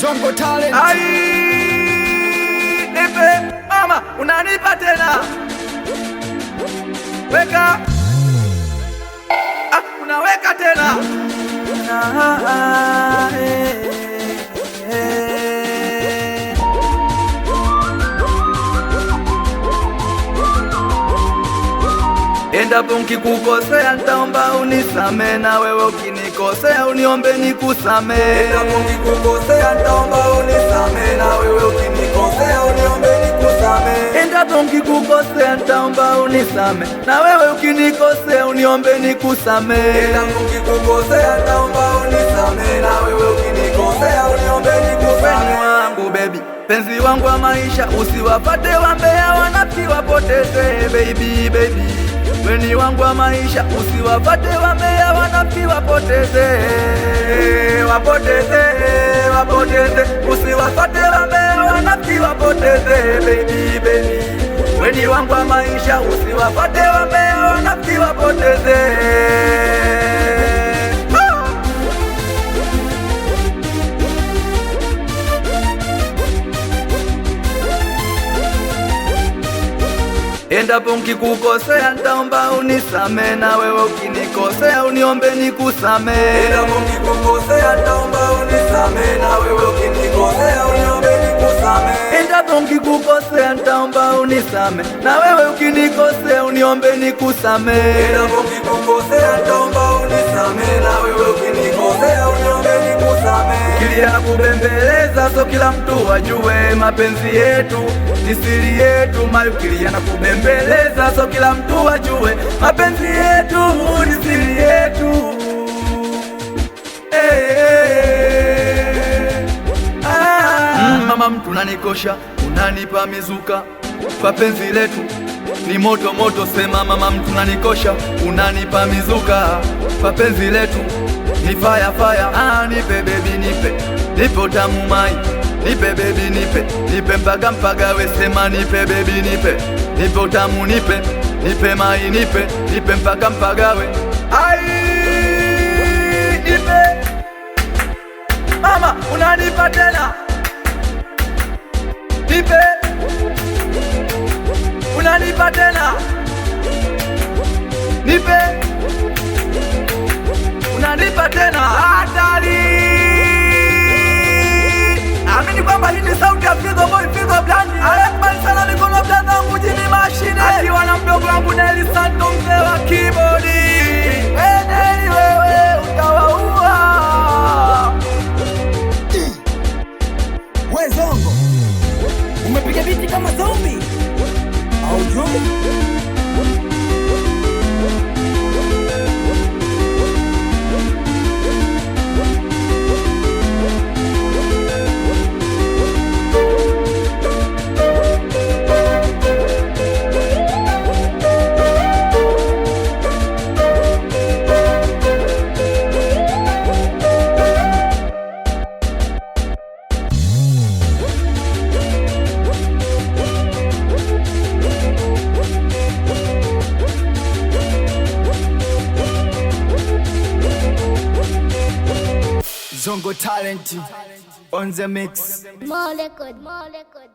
Zongo Talent. Ai, nipe mama, unanipa tena. Weka. Unaweka tena. Endapo nikikukosea nitaomba unisamee, na wewe ukinikosea uniombe nikusamee. Endapo nikikukosea nitaomba unisamee, na wewe ukinikosea uniombe nikusamee. Endapo nikikukosea nitaomba unisamee, na wewe ukinikosea uniombe nikusamee. Endapo nikikukosea nitaomba unisamee, na wewe ukinikosea uniombe nikusamee. Wangu baby, penzi wangu wa maisha, usiwapate wambea wanafiki wapoteze baby baby. Weni wangu wa maisha, usiwapate wambea wanafiki wapoteze, wapoteze, wapoteze. Usiwapate wambea wanafiki wapoteze baby baby. Weni wangu wa maisha, usiwapate wambea wanafiki wapoteze. Endapo nikikukosea nitaomba unisamee, na wewe ukinikosea uniombe nikusamee. Endapo nikikukosea nitaomba unisamee, na wewe ukinikosea uniombe nikusamee. Endapo nikikukosea nitaomba unisamee, na wewe ukinikosea uniombe nikusamee. Endapo nikikukosea nitaomba unisamee, na wewe ukinikosea uniombe nikusamee. Kilia na kubembeleza, so kila mtu wajue mapenzi yetu ni siri yetu. Mayukilia na kubembeleza, so kila mtu wajue mapenzi yetu ni siri yetu. Mama mtu unanikosha, unanipa mizuka, kwa penzi letu ni moto moto. Sema mama mtu unanikosha, unanipa mizuka, kwa penzi letu ni fire fire. Nipe baby nipe, nipe utamu mai, nipe baby nipe, nipe mpaka mpaka we. Sema nipe baby nipe, nipe utamu nipe, nipe mai nipe, nipe mpaka mpaka we. Ai, nipe mama, unanipa tena. Nipe, unanipa tena. Nipe, unanipa tena. Hatari. Amini kwamba hii ni sauti ya Fizo Boy, Fizo Blandi. Alekubali sana mikono blaza mjini mashine, akiwa na mdogo wangu Nelly Santo, mzee wa keyboardi. Nelly wewe utawaua. We Zongo, umepiga biti kama zombie au jumbe? Zongo Talent on the mix. More record, more record.